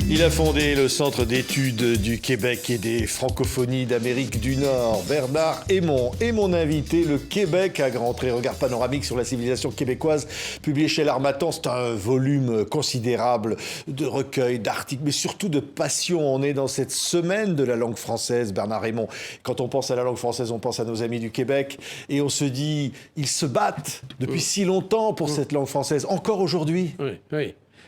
Il a fondé le Centre d'études du Québec et des francophonies d'Amérique du Nord, Bernard Hémon. Et mon invité, le Québec à grands traits, regard panoramique sur la civilisation québécoise, publié chez l'Harmattan. C'est un volume considérable de recueils, d'articles, mais surtout de passion. On est dans cette semaine de la langue française, Bernard Hémon. Quand on pense à la langue française, on pense à nos amis du Québec et on se dit, ils se battent depuis si longtemps pour cette langue française, encore aujourd'hui.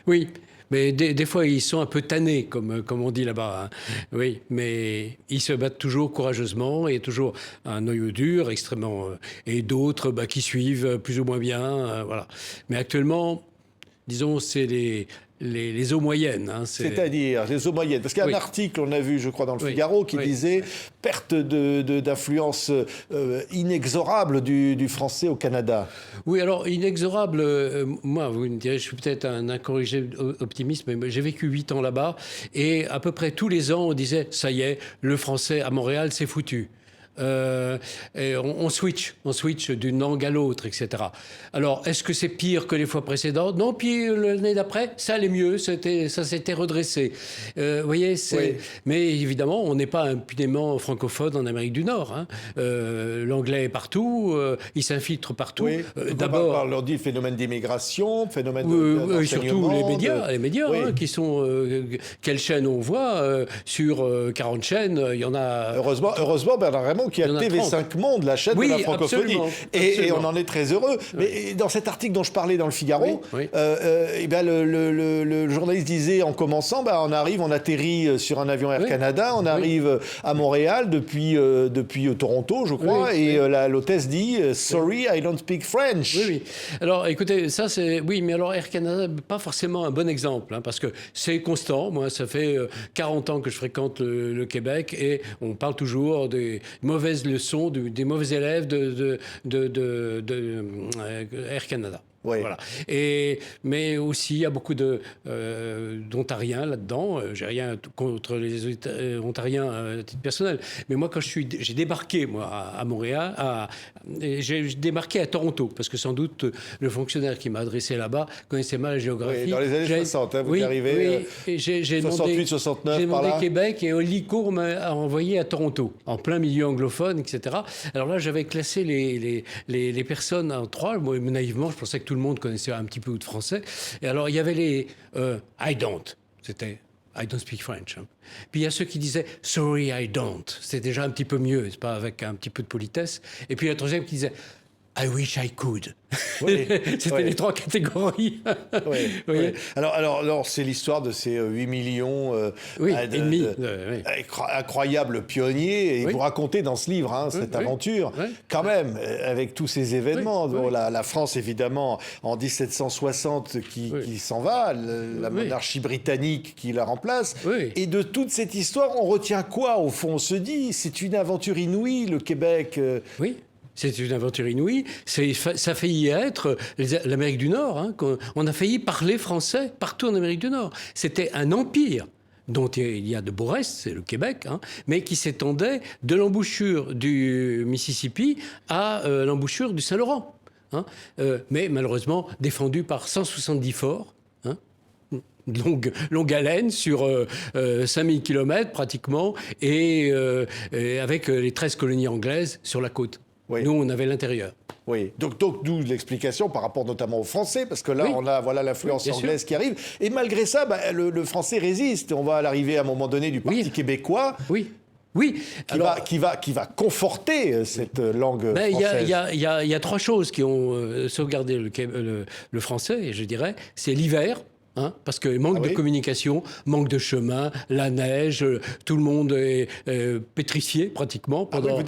Oui. Mais des fois, ils sont un peu tannés, comme on dit là-bas. Hein. Oui, mais ils se battent toujours courageusement. Il y a toujours un noyau dur, extrêmement... et d'autres qui suivent plus ou moins bien. Voilà. Mais actuellement, disons, c'est les eaux moyennes. Hein, c'est-à-dire les eaux moyennes. Parce qu'il y a un article, on a vu, je crois, dans le Figaro, qui disait perte d'influence inexorable du français au Canada. Oui, alors inexorable, moi, vous me direz, je suis peut-être un incorrigible optimiste, mais j'ai vécu 8 ans là-bas et à peu près tous les ans, on disait, ça y est, le français à Montréal, c'est foutu. Et on switch d'une langue à l'autre, etc. Alors, est-ce que c'est pire que les fois précédentes? Non, puis l'année d'après, ça allait mieux, ça s'était redressé. Vous voyez, mais évidemment, on n'est pas impunément francophone en Amérique du Nord. Hein. L'anglais est partout, il s'infiltre partout. Oui. D'abord, on leur dit le phénomène d'immigration, phénomène surtout les médias hein, qui sont... quelle chaîne on voit sur 40 chaînes, il y en a... Heureusement, Bernard Raymond, qui a TV5 Monde, la chaîne de la francophonie. Et on en est très heureux. Mais dans cet article dont je parlais dans le Figaro, le journaliste disait en commençant, on atterrit sur un avion Air Canada, on arrive à Montréal depuis Toronto, je crois, l'hôtesse dit « Sorry, I don't speak French ». Oui. Alors, écoutez, ça c'est... Oui, mais alors Air Canada, pas forcément un bon exemple, hein, parce que c'est constant. Moi, ça fait 40 ans que je fréquente le Québec et on parle toujours des mauvaises leçons, des mauvais élèves de Air Canada. Oui. Voilà. Mais aussi, il y a beaucoup d'Ontariens là-dedans. J'ai rien contre les Ontariens à titre personnel. Mais moi, quand j'ai débarqué à Montréal, j'ai débarqué à Toronto, parce que sans doute le fonctionnaire qui m'a adressé là-bas connaissait mal la géographie. Oui, dans les années 60, hein, vous y arrivez. J'ai 68, 69, j'ai par demandé là. Québec et Licourt m'a envoyé à Toronto, en plein milieu anglophone, etc. Alors là, j'avais classé les personnes en trois. Moi, naïvement, je pensais que tout le monde connaissait un petit peu de français. Et alors, il y avait les I don't. C'était I don't speak French. Hein. Puis il y a ceux qui disaient sorry, I don't. C'était déjà un petit peu mieux, c'est pas, avec un petit peu de politesse. Et puis la troisième qui disait I wish I could. Oui, C'était les trois catégories. Oui. Alors, c'est l'histoire de ces 8 millions incroyables pionniers. Et vous racontez dans ce livre cette aventure, quand même, avec tous ces événements. Bon, la France, évidemment, en 1760, qui s'en va, la monarchie britannique qui la remplace. Et de toute cette histoire, on retient quoi, au fond? On se dit, c'est une aventure inouïe, le Québec. Oui. C'est une aventure inouïe. Ça a failli être l'Amérique du Nord. Hein, on a failli parler français partout en Amérique du Nord. C'était un empire dont il y a de beaux restes, c'est le Québec, hein, mais qui s'étendait de l'embouchure du Mississippi à l'embouchure du Saint-Laurent. Hein, mais malheureusement défendu par 170 forts. Hein, longue haleine sur 5000 km pratiquement, et avec les 13 colonies anglaises sur la côte. Oui. Nous, on avait l'intérieur. Oui, donc d'où l'explication par rapport notamment aux Français, parce que là, on a l'influence anglaise qui arrive. Et malgré ça, le français résiste. On va à l'arrivée à un moment donné du Parti québécois. Oui. Qui va conforter cette langue française. Il y a trois choses qui ont sauvegardé le français, et je dirais, c'est l'hiver. Hein, parce que manque de communication, manque de chemin, la neige, tout le monde est pétrifié pratiquement pendant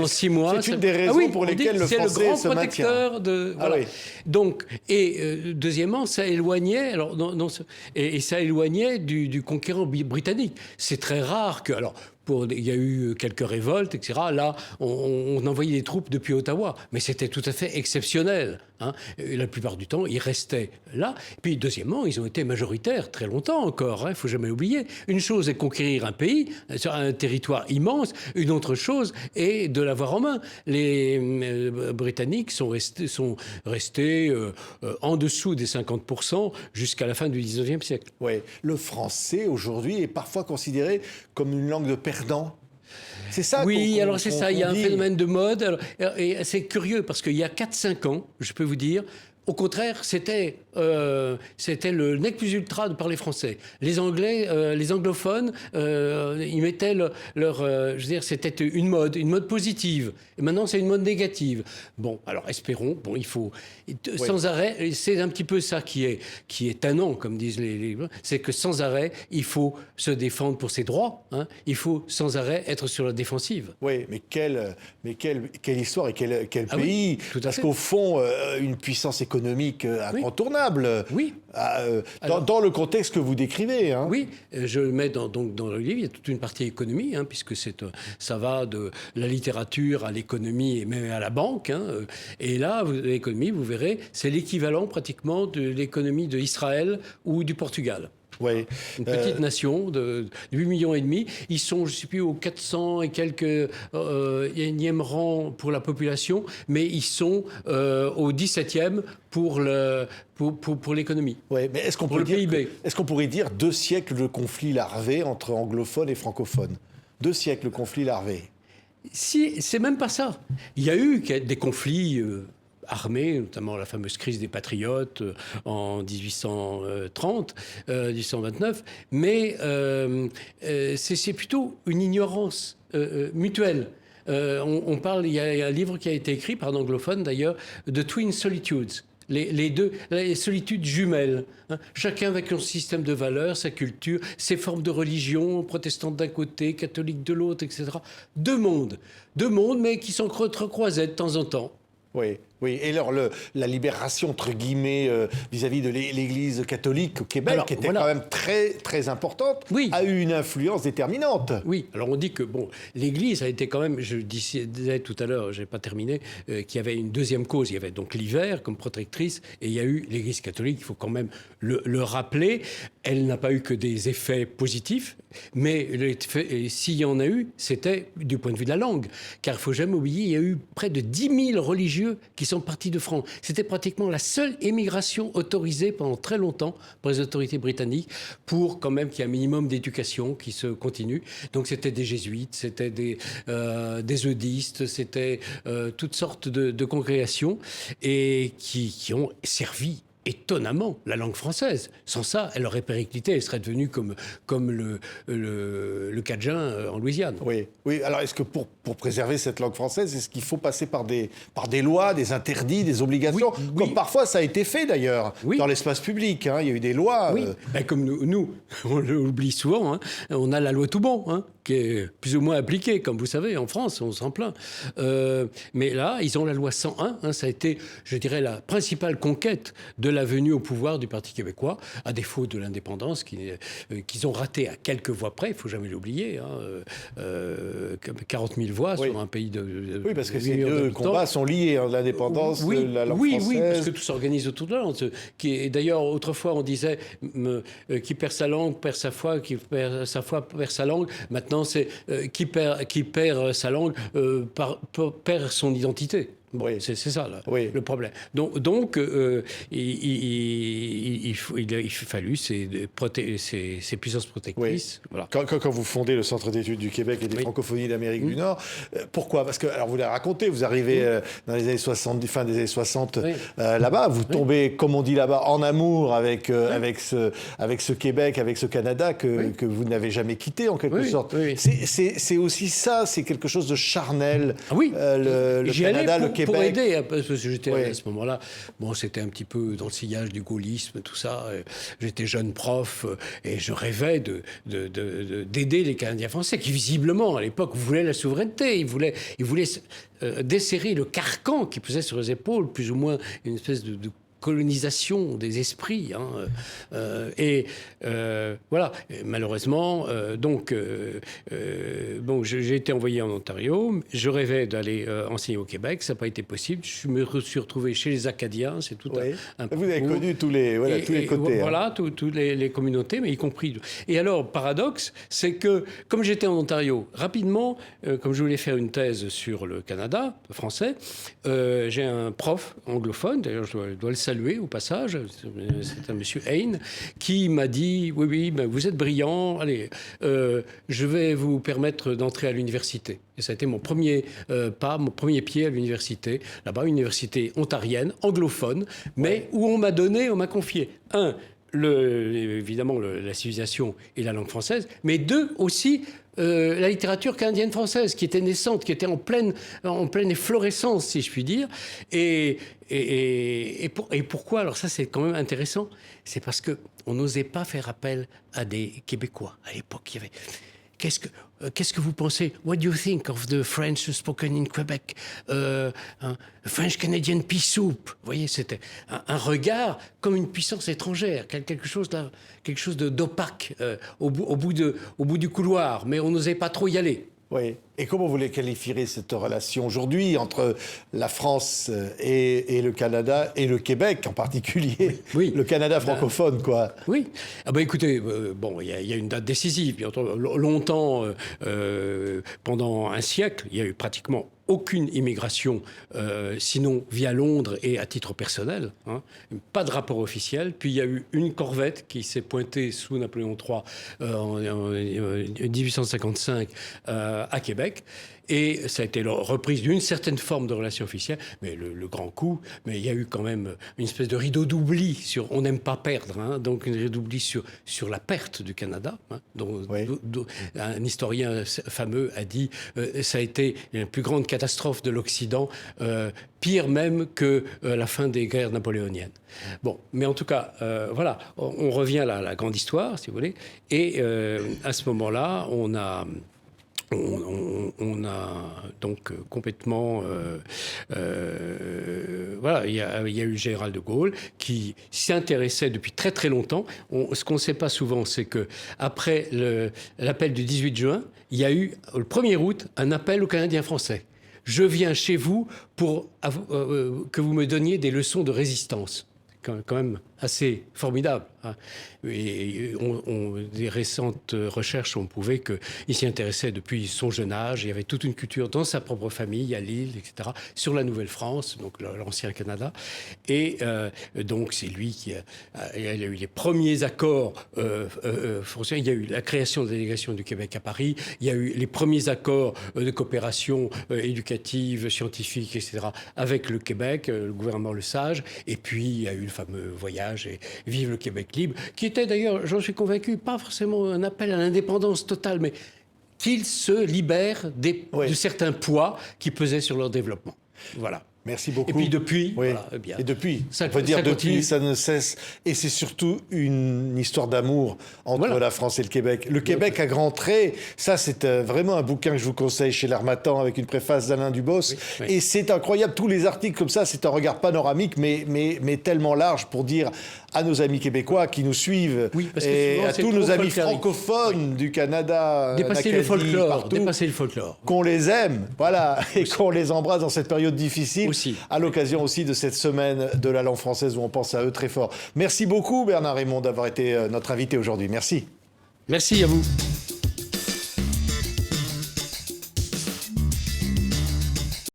6 mois. C'est une des raisons pour lesquelles le français se maintient. C'est le grand protecteur voilà. Donc, deuxièmement, ça éloignait, ça éloignait du conquérant britannique. C'est très rare que... il y a eu quelques révoltes, etc. Là, on envoyait des troupes depuis Ottawa, mais c'était tout à fait exceptionnel. hein. Et la plupart du temps, ils restaient là. Puis, deuxièmement, ils ont été majoritaires très longtemps encore. Il ne faut jamais oublier. Une chose est conquérir un pays sur un territoire immense. Une autre chose est de l'avoir en main. Les Britanniques sont restés en dessous des 50% jusqu'à la fin du 19e siècle. Oui. Le français, aujourd'hui, est parfois considéré comme une langue de perdant. C'est ça oui, alors c'est ça, il y a un phénomène de mode. Alors, et c'est curieux parce qu'il y a 4-5 ans, je peux vous dire, au contraire, c'était le nec plus ultra de parler français. Les Anglais, les anglophones, ils mettaient je veux dire, c'était une mode positive. Et maintenant, c'est une mode négative. Bon, alors espérons. Bon, il faut sans arrêt. C'est un petit peu ça qui est tannant, comme disent les c'est que sans arrêt, il faut se défendre pour ses droits. Hein. Il faut sans arrêt être sur la défensive. Oui, mais quelle histoire et quel pays. Oui, parce qu'au fond, une puissance économique incontournable. Oui. Dans le contexte que vous décrivez. Hein. Oui, je le mets dans le livre. Il y a toute une partie économie, hein, puisque ça va de la littérature à l'économie et même à la banque. Hein. Et là, l'économie, vous verrez, c'est l'équivalent pratiquement de l'économie d'Israël ou du Portugal. Ouais. Une petite nation de 8,5 millions. Ils sont, je ne sais plus, au 400 et quelques énième rang pour la population, mais ils sont au 17e pour l'économie. Ouais, mais est-ce qu'on pourrait dire 2 siècles de conflits larvés entre anglophones et francophones? 2 siècles de conflits larvés. Si, c'est même pas ça. Il y a eu des conflits armés, notamment la fameuse crise des Patriotes en 1830, 1829, mais c'est plutôt une ignorance mutuelle. On parle, il y a un livre qui a été écrit par un anglophone d'ailleurs, de Twin Solitudes. Les solitudes jumelles, hein. Chacun avec son système de valeurs, sa culture, ses formes de religion, protestantes d'un côté, catholiques de l'autre, etc. Deux mondes, mais qui s'entrecroisaient de temps en temps. Oui. Et alors, la libération, entre guillemets, vis-à-vis de l'Église catholique au Québec, qui était quand même très, très importante, a eu une influence déterminante. Oui, alors on dit que, l'Église a été quand même, je disais tout à l'heure, je n'ai pas terminé, qu'il y avait une deuxième cause. Il y avait donc l'hiver comme protectrice, et il y a eu l'Église catholique, il faut quand même le rappeler. Elle n'a pas eu que des effets positifs, mais s'il y en a eu, c'était du point de vue de la langue. Car il ne faut jamais oublier, il y a eu près de 10 000 religieux qui sont partis de France. C'était pratiquement la seule émigration autorisée pendant très longtemps par les autorités britanniques pour quand même qu'il y ait un minimum d'éducation qui se continue. Donc c'était des jésuites, c'était des eudistes, c'était toutes sortes de congrégations et qui ont servi étonnamment la langue française. Sans ça, elle aurait périclité, elle serait devenue comme le Cajun en Louisiane. Oui. Alors est-ce que pour préserver cette langue française, est-ce qu'il faut passer par des lois, des interdits, des obligations, comme parfois ça a été fait d'ailleurs dans l'espace public, hein, il y a eu des lois. Comme nous, on l'oublie souvent, hein, on a la loi Toubon, hein, qui est plus ou moins appliquée, comme vous savez, en France, on s'en plaint. Mais là, ils ont la loi 101, hein, ça a été, je dirais, la principale conquête de la venue au pouvoir du Parti québécois, à défaut de l'indépendance qu'ils ont raté à quelques voix près, il ne faut jamais l'oublier, hein, 40 000 voix sur un pays de oui, parce que ces deux combats sont liés, hein, l'indépendance de la langue française. Oui, parce que tout s'organise autour de la langue. Et d'ailleurs, autrefois, on disait qui perd sa langue, perd sa foi, qui perd sa foi, perd sa langue. Maintenant, c'est qui perd sa langue, perd son identité. C'est ça le problème. Donc il a fallu ces puissances protectrices. Voilà. Quand vous fondez le Centre d'études du Québec et des francophonies d'Amérique du Nord, pourquoi? Parce que, alors vous l'avez raconté, vous arrivez dans les années 70, fin des années 60 là-bas, vous tombez, comme on dit là-bas, en amour avec ce Québec, avec ce Canada que vous n'avez jamais quitté en quelque sorte. C'est aussi ça, c'est quelque chose de charnel. Le Canada, le Québec. Pour aider, parce que j'étais à ce moment-là, c'était un petit peu dans le sillage du gaullisme, tout ça. J'étais jeune prof et je rêvais d'aider les Canadiens français qui, visiblement, à l'époque, voulaient la souveraineté. Ils voulaient desserrer le carcan qui pesait sur les épaules, plus ou moins une espèce de colonisation des esprits. Voilà, et malheureusement, j'ai été envoyé en Ontario. Je rêvais d'aller enseigner au Québec. Ça n'a pas été possible. Je me suis retrouvé chez les Acadiens. C'est tout un Vous avez connu tous les côtés. Voilà, toutes les communautés, mais y compris. Et alors, paradoxe, c'est que, comme j'étais en Ontario, rapidement, comme je voulais faire une thèse sur le Canada français, j'ai un prof anglophone, d'ailleurs je dois le saluer au passage, c'est un monsieur Hayne, qui m'a dit, oui, ben, vous êtes brillant, allez, je vais vous permettre d'entrer à l'université. Et ça a été mon premier mon premier pied à l'université, là-bas, une université ontarienne, anglophone, mais où on m'a confié, évidemment, la civilisation et la langue française, mais deux, aussi, la littérature canadienne-française, qui était naissante, qui était en pleine efflorescence, si je puis dire. Et pourquoi? Alors ça, c'est quand même intéressant. C'est parce qu'on n'osait pas faire appel à des Québécois. À l'époque, il y avait... Qu'est-ce que vous pensez? What do you think of the French spoken in Quebec? French-Canadian peace soup. Vous voyez, c'était un regard comme une puissance étrangère, quelque chose d'opaque au bout du couloir, mais on n'osait pas trop y aller. Oui. Et comment vous les qualifierez cette relation aujourd'hui entre la France et le Canada et le Québec en particulier? Oui. Le Canada francophone, quoi. Oui. Ah ben écoutez, il y a une date décisive. Bien entendu, longtemps, pendant un siècle, il y a eu pratiquement aucune immigration, sinon via Londres et à titre personnel. Pas de rapport officiel. Puis il y a eu une corvette qui s'est pointée sous Napoléon III en 1855 à Québec. Et ça a été la reprise d'une certaine forme de relation officielle, mais le grand coup, mais il y a eu quand même une espèce de rideau d'oubli sur, on n'aime pas perdre, donc une rideau d'oubli sur la perte du Canada, dont un historien fameux a dit ça a été la plus grande catastrophe de l'Occident, pire même que la fin des guerres napoléoniennes. Bon, mais en tout cas, voilà, on revient à la grande histoire, si vous voulez, et à ce moment-là, on a donc complètement... voilà, il y a eu le général de Gaulle qui s'intéressait depuis très très longtemps. Ce qu'on ne sait pas souvent, c'est qu'après l'appel du 18 juin, il y a eu, le 1er août, un appel aux Canadiens français. Je viens chez vous pour que vous me donniez des leçons de résistance. Quand même assez formidable. Et des récentes recherches ont prouvé qu'il s'y intéressait depuis son jeune âge. Il y avait toute une culture dans sa propre famille, à Lille, etc., sur la Nouvelle-France, donc l'ancien Canada. Et donc, c'est lui qui a eu les premiers accords français. Il y a eu la création de la délégation du Québec à Paris. Il y a eu les premiers accords de coopération éducative, scientifique, etc., avec le Québec, le gouvernement Le Sage. Et puis, il y a eu le fameux voyage et Vive le Québec libre, qui était d'ailleurs, j'en suis convaincu, pas forcément un appel à l'indépendance totale, mais qu'ils se libèrent de certains poids qui pesaient sur leur développement. Voilà. Merci beaucoup. Et puis depuis, voilà, et depuis, ça, on peut dire depuis, continue. Ça ne cesse. Et c'est surtout une histoire d'amour entre la France et le Québec. Le Québec à grands traits, ça c'est vraiment un bouquin que je vous conseille chez l'Harmattan avec une préface d'Alain Dubos. Oui. Et c'est incroyable, tous les articles comme ça, c'est un regard panoramique, mais tellement large pour dire à nos amis québécois qui nous suivent et à tous nos amis francophones du Canada, dépasser le folklore, qu'on les aime, voilà, et qu'on les embrasse dans cette période difficile. Aussi. À l'occasion aussi de cette semaine de la langue française où on pense à eux très fort. Merci beaucoup Bernard Raymond d'avoir été notre invité aujourd'hui. Merci. Merci à vous.